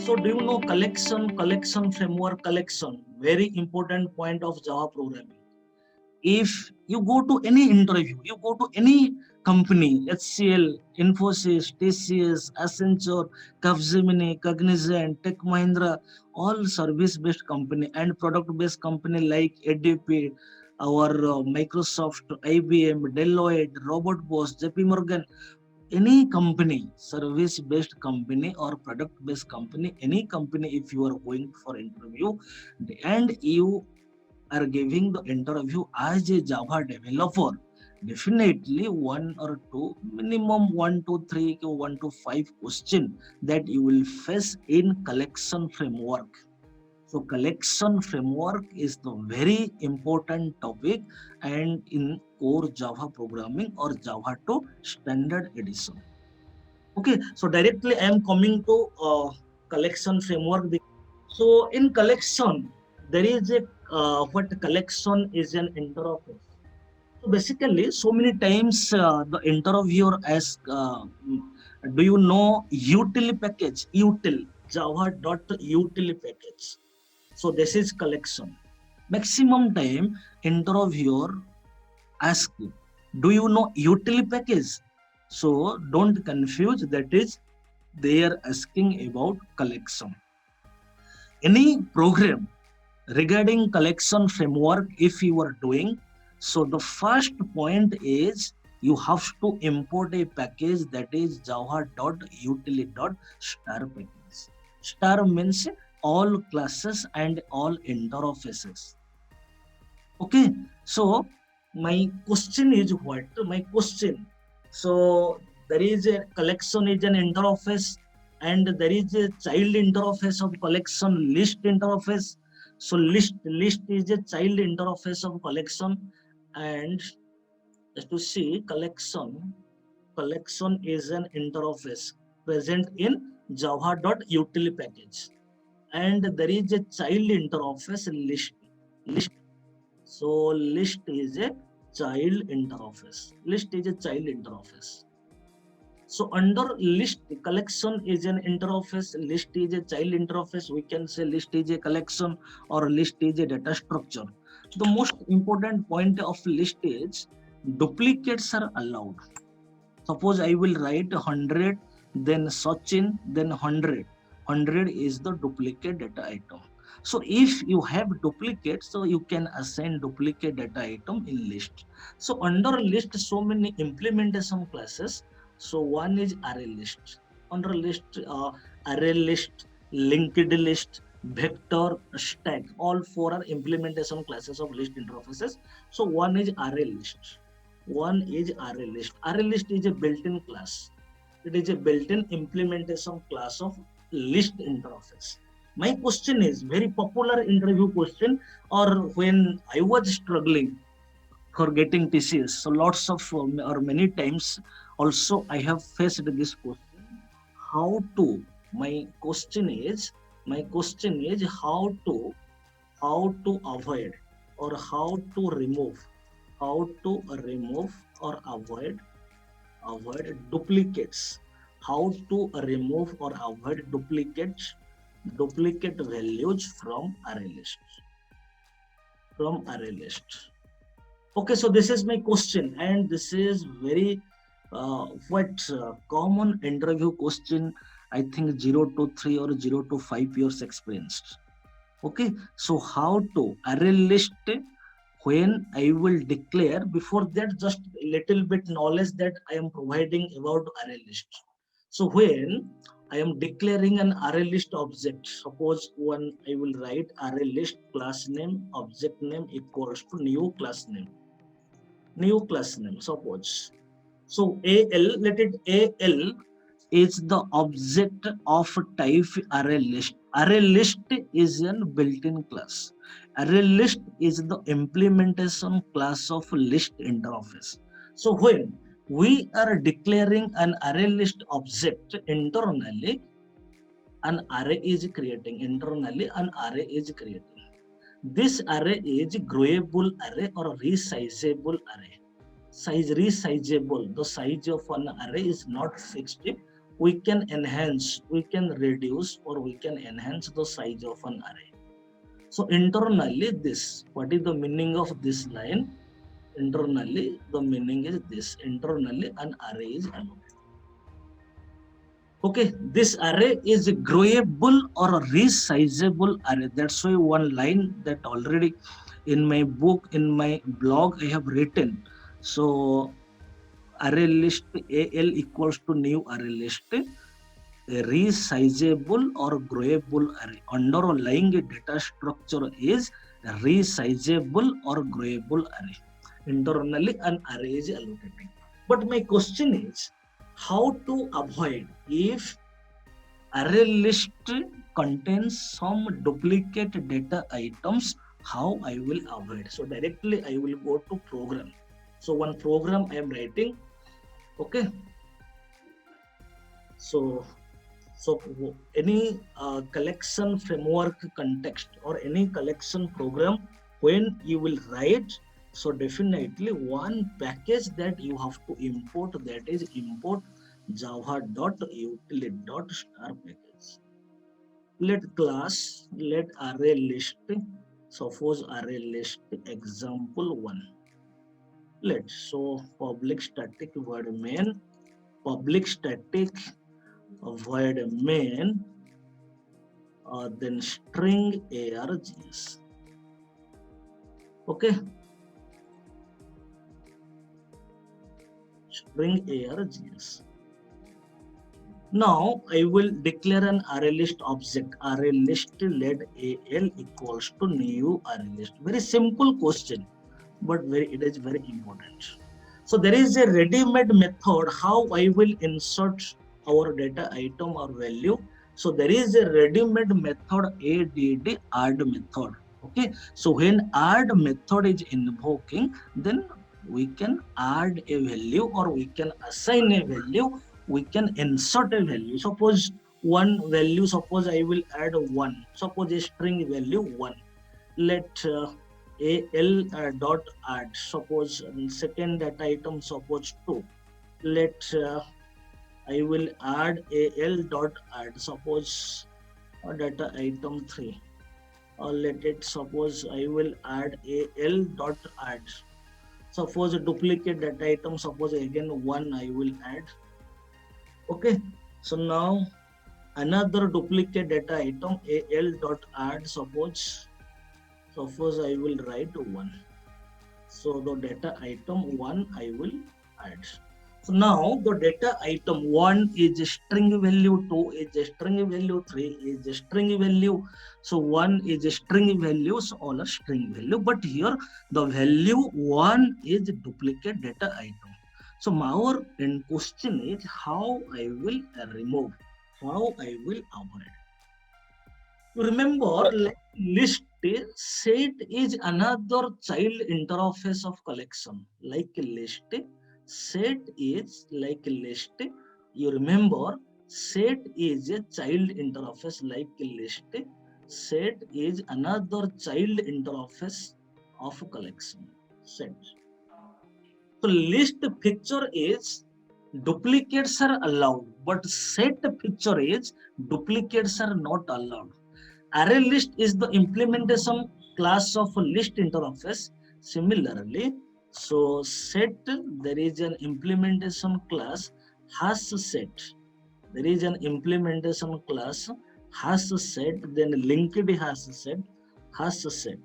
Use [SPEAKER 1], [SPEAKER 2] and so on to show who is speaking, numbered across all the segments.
[SPEAKER 1] So do you know collection framework, collection, very important point of Java programming. If you go to any interview, you go to any company, HCL, Infosys, TCS, Accenture, Capgemini, Cognizant, Tech Mahindra, all service-based company and product-based company like ADP, our Microsoft, IBM, Deloitte, Robert Bosch, JP Morgan, any company, service-based company or product-based company, any company, if you are going for interview and you are giving the interview as a Java developer, definitely one or two, minimum 1 to 3, 1 to 5 question that you will face in collection framework. So collection framework is the very important topic and in core Java programming or Java 2 standard edition. Okay, so directly I am coming to collection framework. So in collection, there is a what collection is an interface. So basically, so many times the interviewer asks, "Do you know util package? Util Java dot util package." So this is collection. Maximum time interviewer asks, "Do you know util package?" So don't confuse. That is, they are asking about collection. Any program regarding collection framework, if you are doing, so the first point is you have to import a package that is java.utility.star package. Star means all classes and all interfaces. Okay, so my question is what? My question. So there is a collection is an interface and there is a child interface of collection, list interface. So list is a child interface of collection, and just to see collection is an interface present in java.util package, and there is a child interface list. So list is a child interface. List is a child interface. So under list, collection is an interface, list is a child interface. We can say list is a collection or list is a data structure. The most important point of list is duplicates are allowed. Suppose I will write 100, then Sachin, then 100. 100 is the duplicate data item. So if you have duplicate, so you can assign duplicate data item in list. So under list, so many implementation classes. So one is array list. Under list, array list, linked list, vector, stack. All four are implementation classes of list interfaces. So one is array list. One is array list. Array list is a built-in class. It is a built-in implementation class of list interface. My question is very popular interview question, or when I was struggling for getting TCS, so lots of or many times also I have faced this question. How to? My question is how to avoid or how to remove or avoid duplicates. How to remove or avoid duplicate values from array list. Okay, so this is my question, and this is very what common interview question. I think 0 to 3 or 0 to 5 years experienced. Okay, so how to array list when I will declare. Before that, just a little bit knowledge that I am providing about array list. So when I am declaring an array list object, suppose one I will write array list class name object name equals to new class name. Suppose. So AL, let it AL is the object of type array list. Array list is a built-in class. Array list is the implementation class of list interface. So when we are declaring an array list object internally, an array is creating. This array is growable array or resizable array. Resizable. The size of an array is not fixed we can enhance, we can reduce, or we can enhance the size of an array. So internally this, what is the meaning of this line? Internally, the meaning is this. Internally, an array is allocated. Okay, this array is a growable or a resizable array. That's why one line that already in my book, in my blog, I have written. So array list AL equals to new array list, a resizable or growable array. Underlying data structure is a resizable or growable array. Internally, an array is allocated. But my question is, how to avoid if array list contains some duplicate data items, how I will avoid? So directly I will go to program. So one program I am writing. Okay. So any collection framework context or any collection program, when you will write, so definitely one package that you have to import, that is import java.utility.star package. Let class, let array list, suppose array list example 1. Let so public static void main, public static void main, then string args. Okay, string args. Now I will declare an array list object. Array list let al equals to new array list. Very simple question, but it is very important. So there is a ready-made method how I will insert our data item or value. So there is a ready-made method add method. Okay, so when add method is invoking, then we can add a value or we can assign a value, we can insert a value. Suppose one value, suppose I will add 1, suppose a string value 1. Let al dot add, suppose second data item, suppose 2. Let I will add al dot add, suppose data item 3. Let it, suppose I will add al dot add, suppose a duplicate data item, suppose again 1 I will add. Okay, so now another duplicate data item al dot add, suppose I will write 1. So the data item 1 I will add. So now the data item 1 is a string value, 2 is a string value, 3 is a string value. So 1 is a string value, so all are string value. But here the value 1 is a duplicate data item. So our question is how I will remove, how I will avoid. You remember, like list set is another child interface of collection. Like list, set is like list. You remember, set is a child interface like list. Set is another child interface of collection. Set. So list picture is duplicates are allowed, but set picture is duplicates are not allowed. Array list is the implementation class of a list interface. Similarly, so set, there is an implementation class has set. There is an implementation class has set, then linked has set, has set,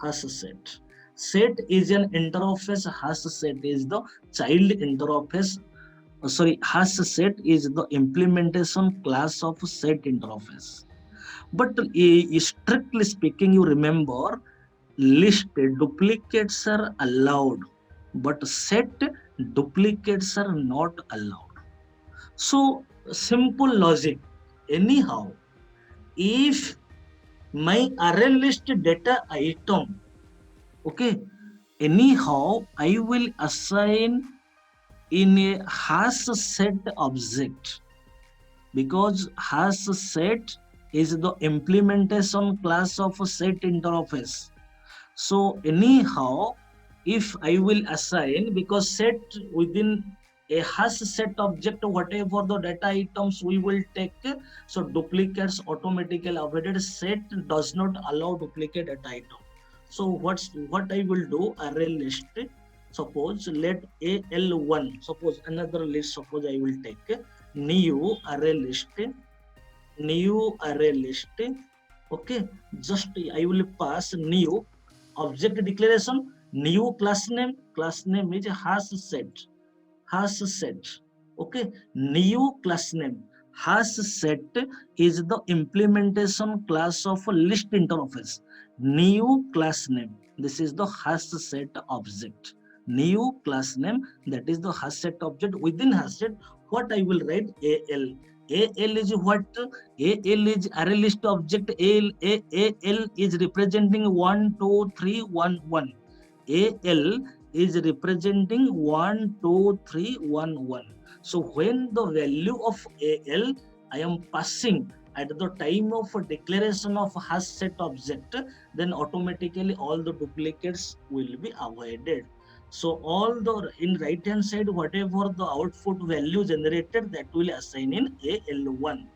[SPEAKER 1] has set. Set is an interface, has set is the child interface. Has set is the implementation class of set interface. But strictly speaking, you remember, list duplicates are allowed, but set duplicates are not allowed. So simple logic. Anyhow, if my array list data item, okay, anyhow I will assign in a has set object, because has set is the implementation class of a set interface. So anyhow, if I will assign, because set within A hash set object, whatever the data items we will take, so duplicates automatically avoided. Set does not allow duplicate data item. So what I will do, array list, suppose let AL1, suppose another list, suppose I will take new array list, new array list. Okay, just I will pass new object declaration, new class name is hash set. Okay, new class name. Hash set is the implementation class of a list interface. New class name, this is the hash set object. New class name, that is the hash set object. Within hash set, what I will write, al is what? Al is array list object. Al is representing 1 2 3 1 1. Al is representing 1 2 3 1 1. So when the value of AL I am passing at the time of declaration of hash set object, then automatically all the duplicates will be avoided. So all the in right hand side, whatever the output value generated, that will assign in AL1.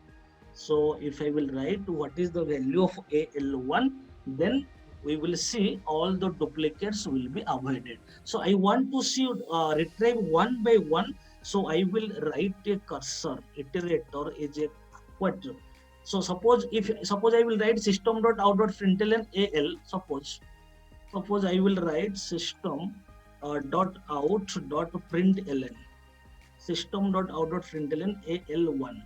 [SPEAKER 1] So if I will write what is the value of AL1, then we will see all the duplicates will be avoided. So I want to see retrieve one by one. So I will write a cursor. Iterator is a what? So suppose I will write system.out.println AL. Suppose I will write system dot out dot println system.out.println AL1.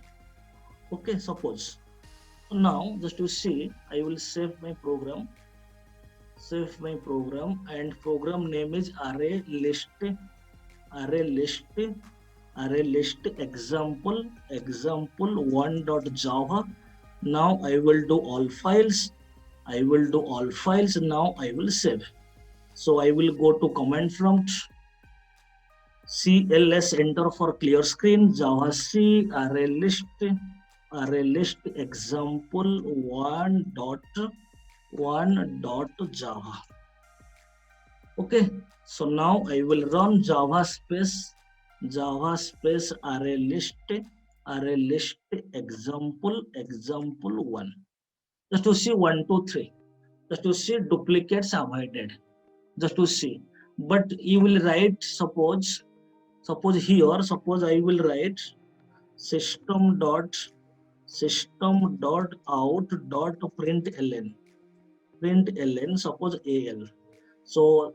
[SPEAKER 1] Okay, suppose. Now just to see, I will save my program, and program name is array list example 1.java. Now I will do all files. Now I will save. So I will go to command prompt, CLS, enter for clear screen, Java C array list example 1.java. Okay, so now I will run Java space array list example 1, just to see 1 2 3, just to see duplicates avoided, just to see. But you will write, suppose here, I will write system dot out dot println, suppose AL. So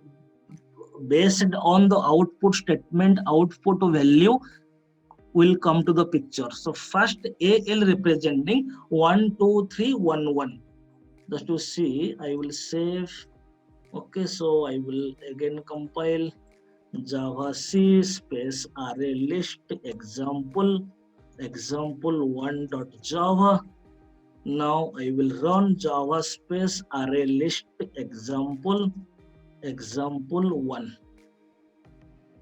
[SPEAKER 1] based on the output statement, output value will come to the picture. So first AL representing 1 2 3 1 1. Just to see, I will save. Okay, so I will again compile Java C space array list example 1.java. Now I will run Java space array list example 1.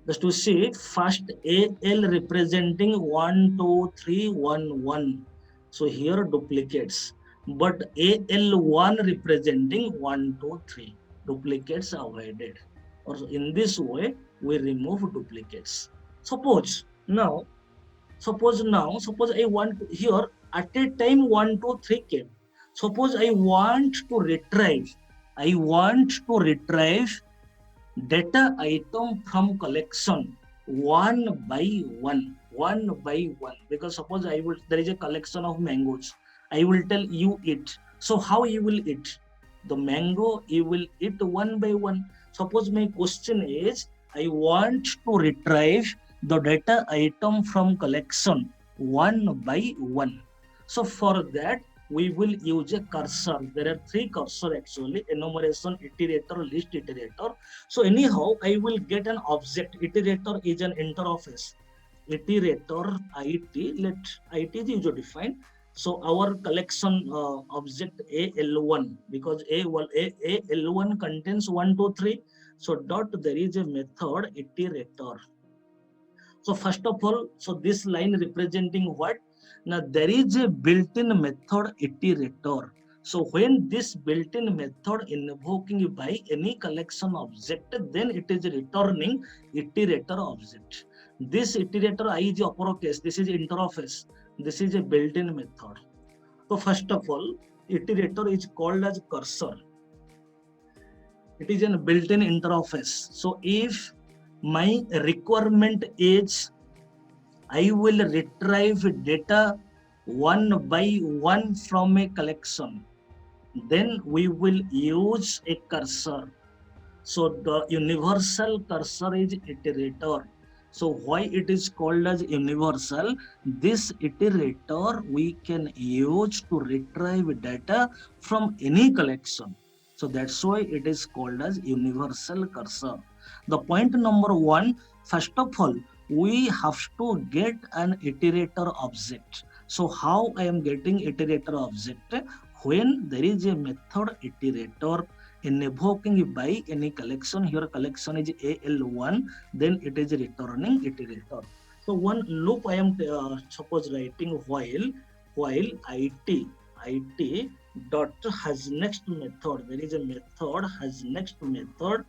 [SPEAKER 1] Just to see, first AL representing 1 2 3 1 1. So here duplicates, but AL1 representing 1 2 3, duplicates avoided. Or in this way we remove duplicates. Suppose I want to, here at a time 1 2 3 came. Suppose I want to retrieve data item from collection one by one, because suppose there is a collection of mangoes. I will tell you eat. So how you will eat the mango? You will eat one by one. Suppose my question is, I want to retrieve the data item from collection one by one. So for that we will use a cursor. There are 3 cursor actually: enumeration, iterator, list iterator. So anyhow, I will get an object. Iterator is an interface. Iterator IT, let IT is user defined. So our collection object AL1, because AL1 contains 1 2 3. So dot, there is a method iterator. So first of all, so this line representing what? Now there is a built-in method iterator. So when this built-in method invoking by any collection object, then it is returning iterator object. This iterator I is uppercase, this is interface, this is a built-in method. So first of all, iterator is called as cursor. It is a built-in interface. So if my requirement is I will retrieve data one by one from a collection, then we will use a cursor. So the universal cursor is iterator. So why it is called as universal? This iterator we can use to retrieve data from any collection. So that's why it is called as universal cursor. The point number one, first of all, we have to get an iterator object. So how I am getting iterator object? When there is a method iterator invoking by any collection, here collection is AL1, then it is returning iterator. So one loop I am suppose writing while it dot has next method, there is a method has next method,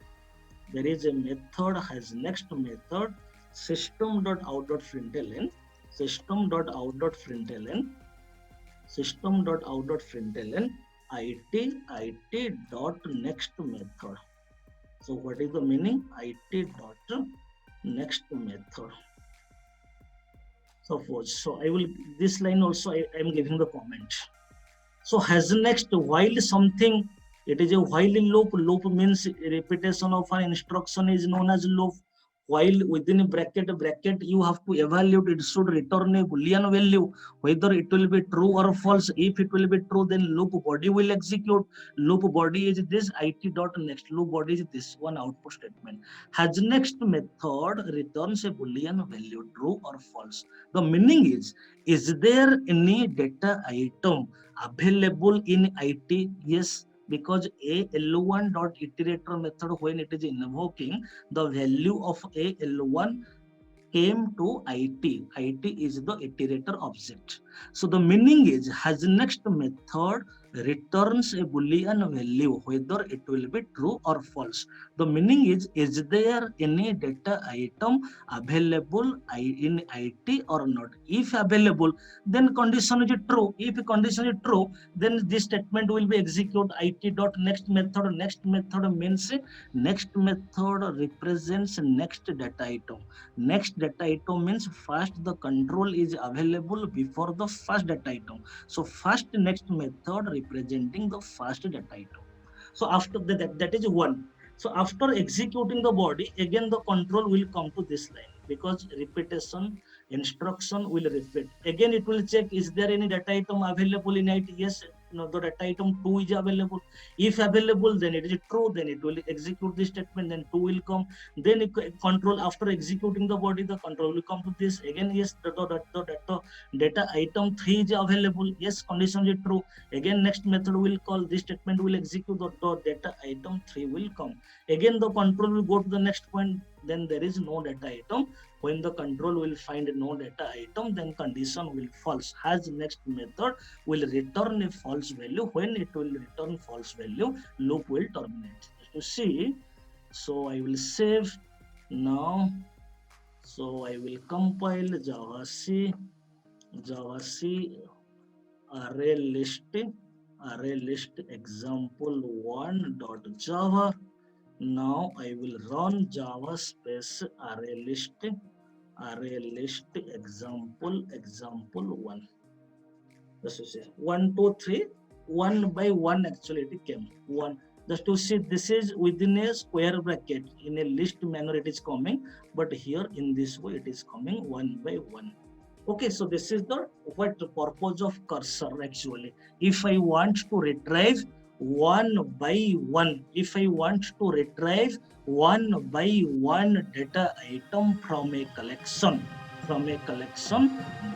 [SPEAKER 1] there is a method has next method, system.out.println, system.out.println, system.out.println, it dot next method. So what is the meaning? It dot next method. Suppose, so I will, this line also I am giving the comment. So has next, while something, it is a while loop. Loop means repetition of an instruction is known as loop. While within a bracket you have to evaluate, it should return a boolean value, whether it will be true or false. If it will be true, then loop body will execute. Loop body is this, it dot next, loop body is this one output statement. Has next method returns a boolean value, true or false. The meaning is there any data item available in it? Yes, because a L1 dot iterator method, when it is invoking, the value of a L1 came to it. It is the iterator object. So the meaning is has next method returns a boolean value, whether it will be true or false. The meaning is there any data item available in it or not? If available, then condition is true. If condition is true, then this statement will be execute it dot next method. Next method means next method represents next data item. Next data item means first the control is available before the first data item. So first next method representing the first data item. So after that is one. So after executing the body, again the control will come to this line, because repetition instruction will repeat. Again it will check, is there any data item available in it? Yes, no, the data item 2 is available. If available, then it is true, then it will execute this statement, then 2 will come. Then control, after executing the body, the control will come to this. Again, yes, the data item 3 is available. Yes, condition is true. Again, next method will call, this statement will execute, the data item 3 will come. Again, the control will go to the next point, then there is no data item. When the control will find no data item, then condition will false. Has next method will return a false value. When it will return false value, loop will terminate. To see, so I will save now. So I will compile Java C array list example 1.java. Now I will run Java space array list example 1. This is 1, 2, 3, 1 by 1 actually it came 1. Just to see, this is within a square bracket, in a list manner it is coming, but here in this way it is coming 1 by 1. Okay, so this is the what purpose of cursor actually. If I want to retrieve 1 by 1, if I want to retrieve 1 by 1 data item from a collection,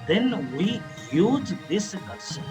[SPEAKER 1] then we use this cursor.